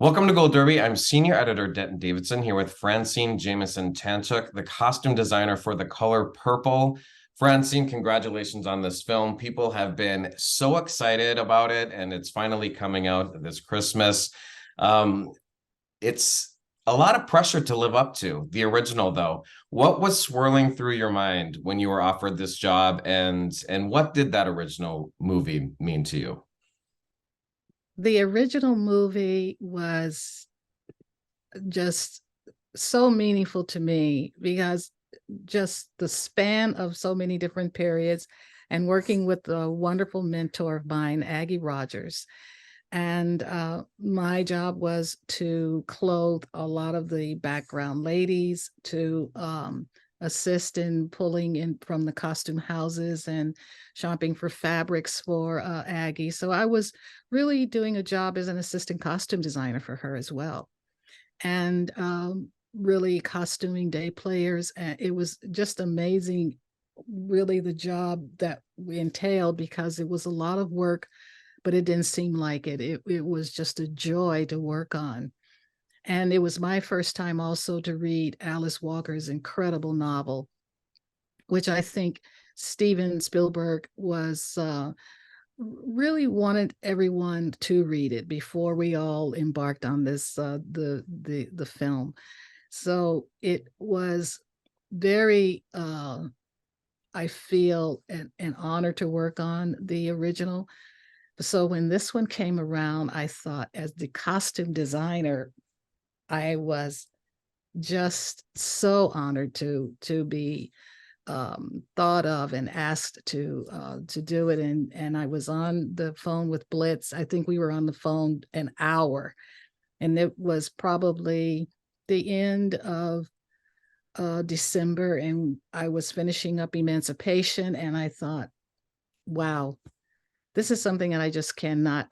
Welcome to Gold Derby. I'm senior editor Denton Davidson here with Francine Jamison-Tanchuck, the costume designer for The Color Purple. Francine, congratulations on this film. People have been so excited about it, and it's finally coming out this Christmas. It's a lot of pressure to live up to. The original, though, what was swirling through your mind when you were offered this job, and what did that original movie mean to you? The original movie was just so meaningful to me because just the span of so many different periods and working with a wonderful mentor of mine, Aggie Rogers. And my job was to clothe a lot of the background ladies, to assist in pulling in from the costume houses and shopping for fabrics for Aggie. So I was really doing a job as an assistant costume designer for her as well. And really costuming day players. And it was just amazing, really, the job that we entailed because it was a lot of work, but it didn't seem like it. It was just a joy to work on. And it was my first time also to read Alice Walker's incredible novel, which I think Steven Spielberg was really wanted everyone to read it before we all embarked on this the film. So it was very I feel an honor to work on the original. So when this one came around, I thought as the costume designer, I was just so honored to be thought of and asked to do it. And I was on the phone with Blitz. I think we were on the phone an hour, and it was probably the end of December, and I was finishing up Emancipation, and I thought, wow, this is something that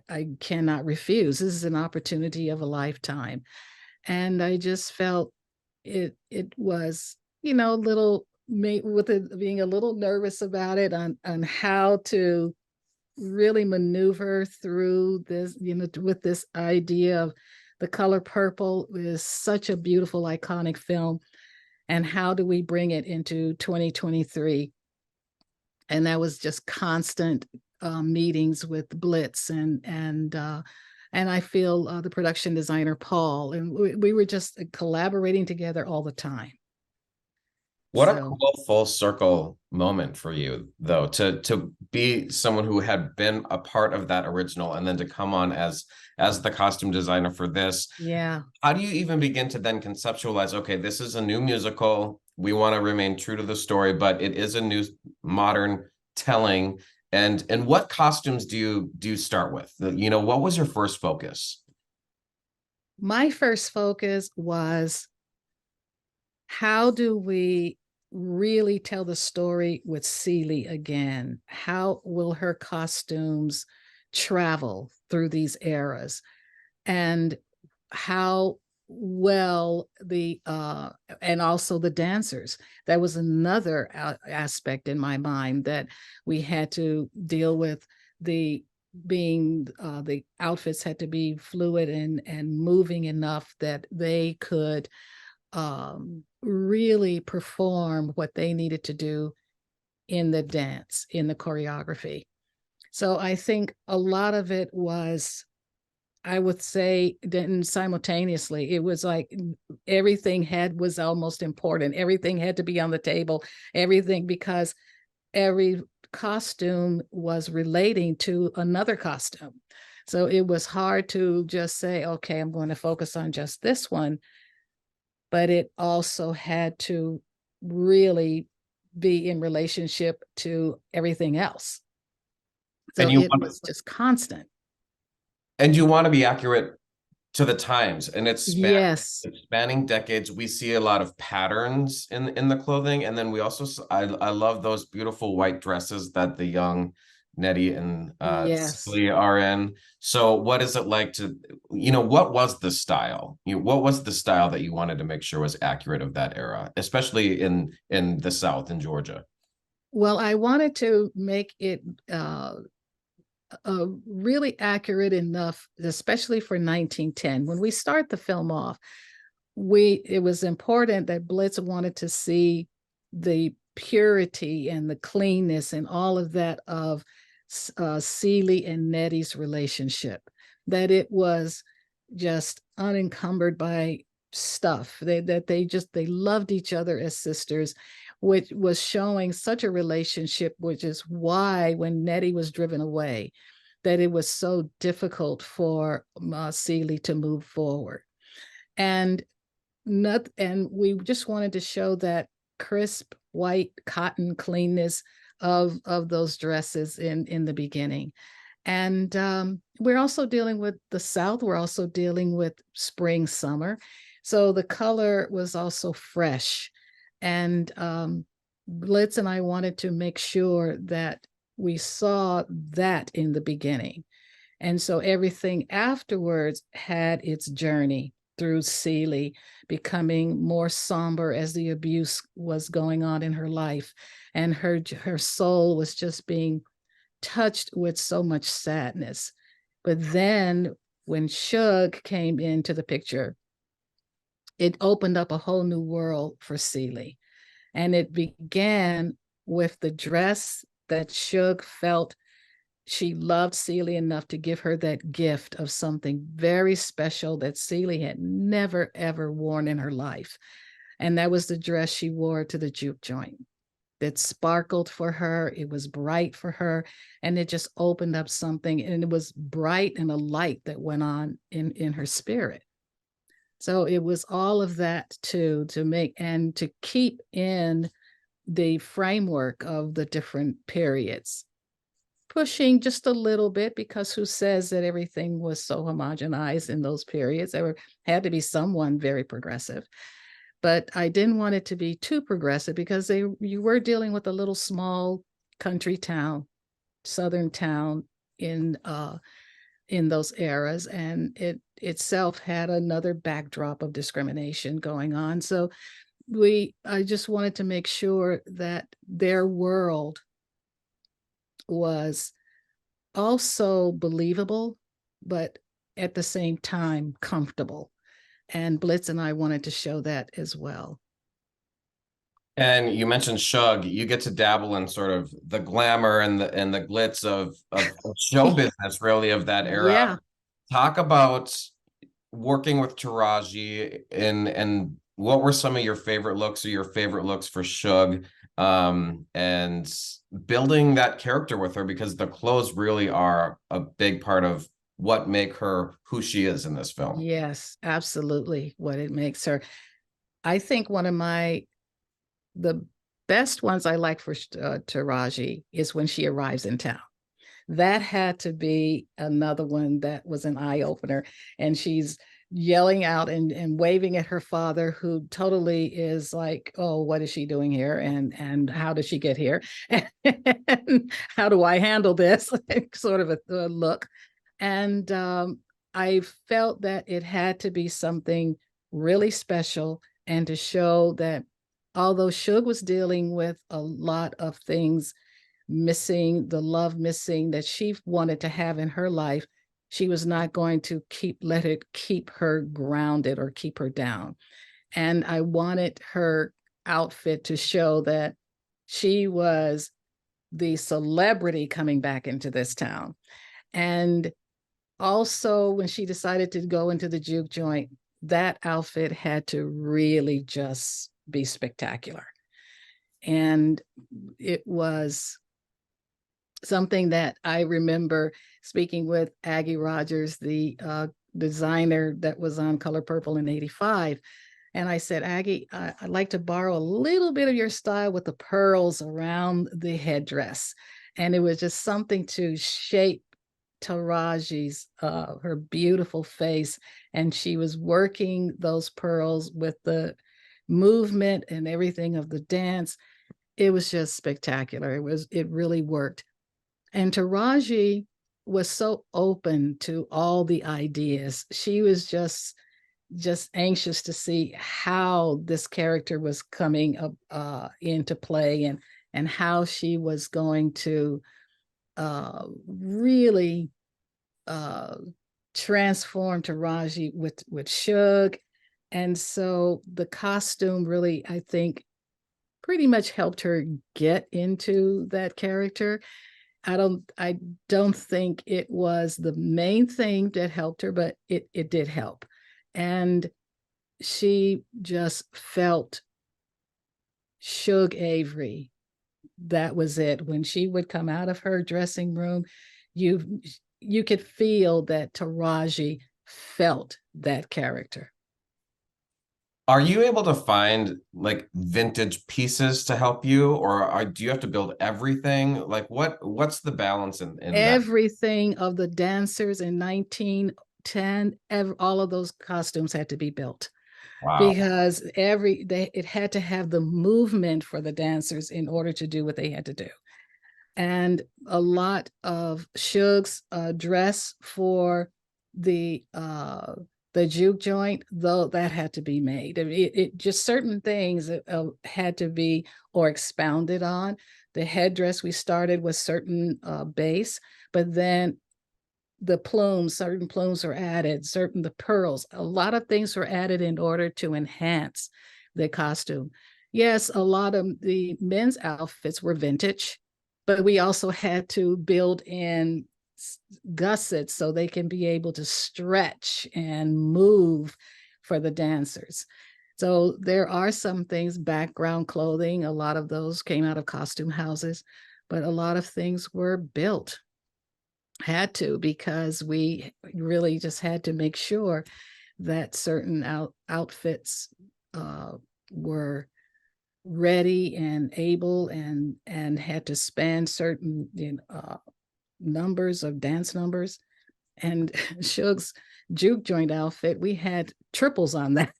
I cannot refuse. This is an opportunity of a lifetime. And I just felt it was, a little me with it being a little nervous about it on how to really maneuver through this, with this idea of The Color Purple is such a beautiful, iconic film. And how do we bring it into 2023? And that was just constant meetings with Blitz and I feel the production designer Paul, and we were just collaborating together all the time. What a So cool full circle moment for you, though, to be someone who had been a part of that original and then to come on as the costume designer for this. yeah, How do you even begin to then conceptualize, okay, this is a new musical. We want to remain true to the story, but it is a new modern telling. And what costumes do you start with? What was your first focus? my first focus was how do we really tell the story with Celie again? How will her costumes travel through these eras? And how well the and also the dancers, that was another aspect in my mind that we had to deal with. The being the outfits had to be fluid and moving enough that they could really perform what they needed to do in the dance, in the choreography. So I think a lot of it was, I would say, then simultaneously, it was like everything was almost important. Everything had to be on the table, everything, because every costume was relating to another costume. So it was hard to just say, okay, I'm going to focus on just this one, but it also had to really be in relationship to everything else. And So you it want was just constant. and you want to be accurate to the times, and Yes. it's spanning decades. We see a lot of patterns in the clothing, and then we also I love those beautiful white dresses that the young Nettie and Yes. Celia are in. So what is it like to, what was the style? What was the style that you wanted to make sure was accurate of that era, especially in the South, in Georgia? Well, I wanted to make it really accurate enough, especially for 1910. When we start the film off, it was important that Blitz wanted to see the purity and the cleanness and all of that of Celie and Nettie's relationship, that it was just unencumbered by stuff, they loved each other as sisters, which was showing such a relationship, which is why when Nettie was driven away, that it was so difficult for Celie to move forward. And we just wanted to show that crisp white cotton cleanness of those dresses in the beginning. And we're also dealing with the South. We're also dealing with spring, summer. So the color was also fresh. And Blitz and I wanted to make sure that we saw that in the beginning. And so everything afterwards had its journey through Celie becoming more somber as the abuse was going on in her life. And her soul was just being touched with so much sadness. But then when Shug came into the picture, it opened up a whole new world for Celie. And it began with the dress that Shug felt she loved Celie enough to give her that gift of something very special that Celie had never, ever worn in her life. And that was the dress she wore to the juke joint. That sparkled for her. It was bright for her. And it just opened up something. And it was bright and a light that went on in her spirit. So it was all of that to make and to keep in the framework of the different periods, pushing just a little bit, because who says that everything was so homogenized in those periods? There had to be someone very progressive. But I didn't want it to be too progressive, because you were dealing with a little small country town, southern town in those eras, and it itself had another backdrop of discrimination going on. So I just wanted to make sure that their world was also believable, but at the same time comfortable. And Blitz and I wanted to show that as well. And you mentioned Shug. You get to dabble in sort of the glamour and the glitz of show business, really, of that era. Yeah. Talk about working with Taraji, and what were some of your favorite looks or your favorite looks for Shug, and building that character with her, because the clothes really are a big part of what make her who she is in this film. Yes, absolutely. What it makes her. I think one of the best ones I like for Taraji is when she arrives in town. That had to be another one that was an eye opener. And she's yelling out and waving at her father, who totally is like, oh, what is she doing here? And how did she get here? And how do I handle this? Sort of a look. And I felt that it had to be something really special, and to show that although Shug was dealing with a lot of things missing, the love missing that she wanted to have in her life, she was not going to let it keep her grounded or keep her down. And I wanted her outfit to show that she was the celebrity coming back into this town. And also, when she decided to go into the juke joint, that outfit had to really just be spectacular. And it was something that I remember speaking with Aggie Rogers, the designer that was on Color Purple in '85. And I said, Aggie, I'd like to borrow a little bit of your style with the pearls around the headdress. And it was just something to shape Taraji's, her beautiful face. And she was working those pearls with the movement and everything of the dance. It was just spectacular. It really worked. And Taraji was so open to all the ideas. She was just anxious to see how this character was coming up into play, and how she was going to really uh, transformed Taraji with Suge. And so the costume really, I think, pretty much helped her get into that character. I don't think it was the main thing that helped her, but it did help. And she just felt Suge Avery. That was it. When she would come out of her dressing room, you you could feel that Taraji felt that character. Are you able to find like vintage pieces to help you, or do you have to build everything? Like what's the balance in that? Everything of the dancers in 1910, all of those costumes had to be built Wow. because it had to have the movement for the dancers in order to do what they had to do. And a lot of Suge's dress for the uh the juke joint, though, that had to be made. I mean, it just certain things had to be or expounded on. The headdress, we started with certain base, but then the plumes, certain plumes were added, certain the pearls, a lot of things were added in order to enhance the costume. Yes, a lot of the men's outfits were vintage, but we also had to build in gussets so they can be able to stretch and move for the dancers. So there are some things, background clothing, a lot of those came out of costume houses, but a lot of things were built, had to, because we really just had to make sure that certain outfits were ready and able and had to span certain numbers of dance numbers. And Suge's juke joint outfit, we had triples on that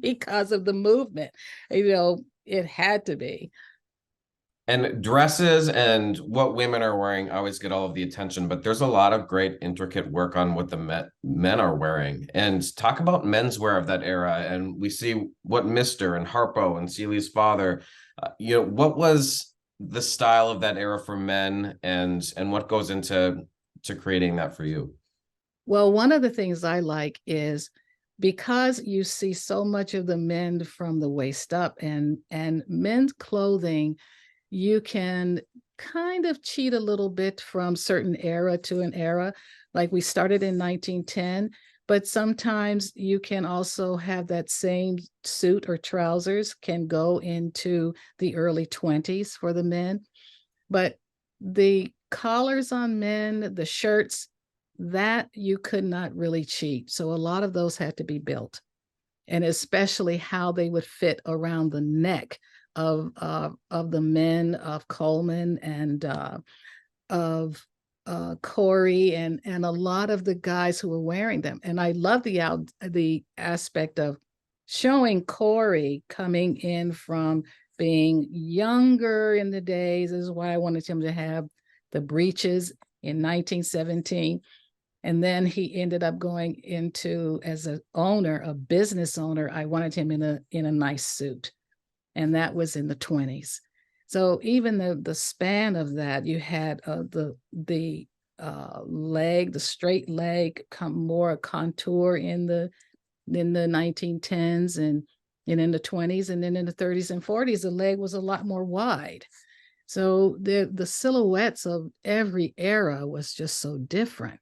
because of the movement. It had to be. And dresses and what women are wearing always get all of the attention, but there's a lot of great intricate work on what the men are wearing. And talk about menswear of that era. And we see what Mr. and Harpo and Celie's father, what was the style of that era for men, and what goes into creating that for you? Well, one of the things I like is because you see so much of the men from the waist up, and men's clothing, you can kind of cheat a little bit from certain era to an era. Like we started in 1910, but sometimes you can also have that same suit or trousers can go into the early 20s for the men. But the collars on men, the shirts, that you could not really cheat. So a lot of those had to be built, and especially how they would fit around the neck of the men of Coleman and of Corey and a lot of the guys who were wearing them. And I love the aspect of showing Corey coming in from being younger in the days. This is why I wanted him to have the breeches in 1917. And then he ended up going into as an owner, a business owner. I wanted him in a nice suit, and that was in the 20s. So even the span of that, you had the leg, the straight leg, come more contour in the 1910s and in the 20s, and then in the 30s and 40s, the leg was a lot more wide. So the silhouettes of every era was just so different.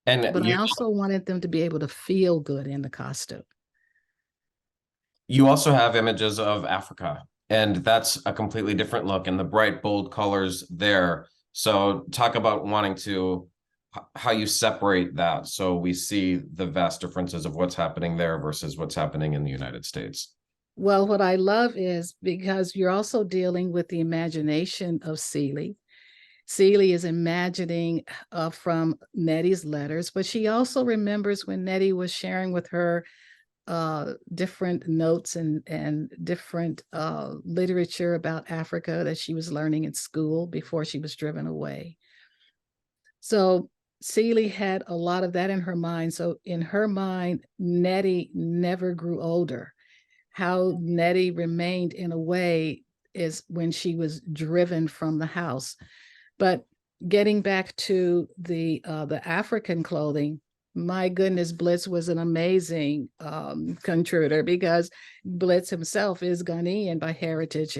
And But I also wanted them to be able to feel good in the costume. you also have images of Africa, and that's a completely different look, and the bright, bold colors there. So talk about wanting to how you separate that so we see the vast differences of what's happening there versus what's happening in the United States. Well, what I love is because you're also dealing with the imagination of Celie. Celie is imagining from Nettie's letters, but she also remembers when Nettie was sharing with her different notes and different literature about Africa that she was learning in school before she was driven away. So Celie had a lot of that in her mind. So in her mind, Nettie never grew older. How Nettie remained in a way is when she was driven from the house. But getting back to the African clothing, my goodness, Blitz was an amazing contributor, because Blitz himself is Ghanaian by heritage,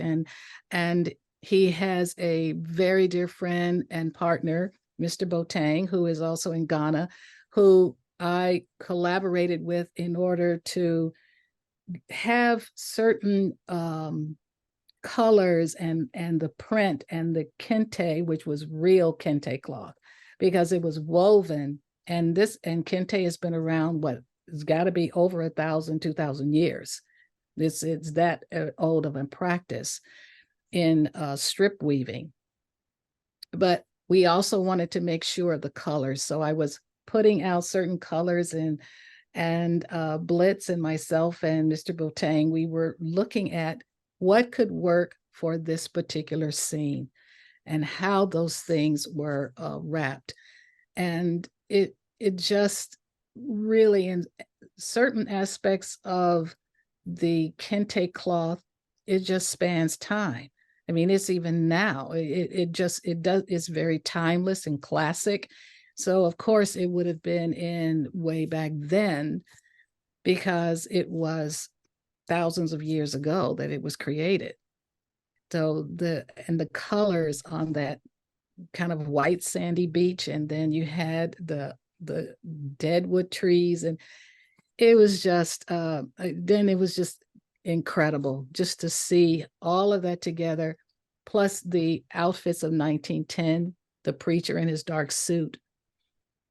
and he has a very dear friend and partner, Mr. Boateng, who is also in Ghana, who I collaborated with in order to have certain colors and the print and the kente, which was real kente cloth, because it was woven. And kente has been around, what, it's got to be over 1,000, 2,000 years. It's that old of a practice in strip weaving. But we also wanted to make sure of the colors, so I was putting out certain colors, and Blitz and myself and Mr. Boateng, we were looking at what could work for this particular scene and how those things were wrapped. And it just really, in certain aspects of the kente cloth, it just spans time. I mean, it's even now, it's very timeless and classic. So of course it would have been in way back then, because it was thousands of years ago that it was created. So the colors on that kind of white sandy beach, and then you had the deadwood trees, and it was just then it was just incredible just to see all of that together, plus the outfits of 1910, the preacher in his dark suit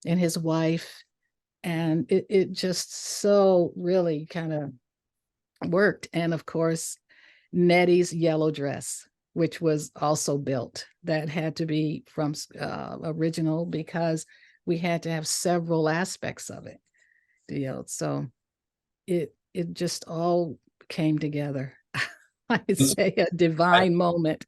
and his wife, and it just so really kind of worked. And of course, Nettie's yellow dress, which was also built, that had to be from original, because we had to have several aspects of it, so it just all came together. I'd say a divine moment.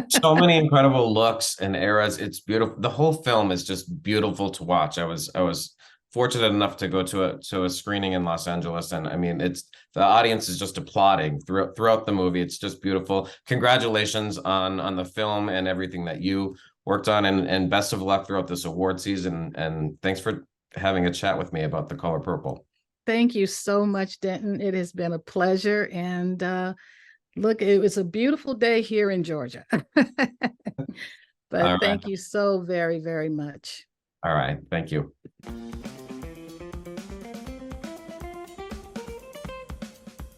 So many incredible looks and eras. It's beautiful. The whole film is just beautiful to watch. I was fortunate enough to go to a screening in Los Angeles, and I mean, it's the audience is just applauding throughout the movie. It's just beautiful. Congratulations on the film and everything that you worked on, and best of luck throughout this award season. And thanks for having a chat with me about The Color Purple. Thank you so much, Denton. It has been a pleasure. And look, it was a beautiful day here in Georgia. But thank you so very, very much. All right. Thank you.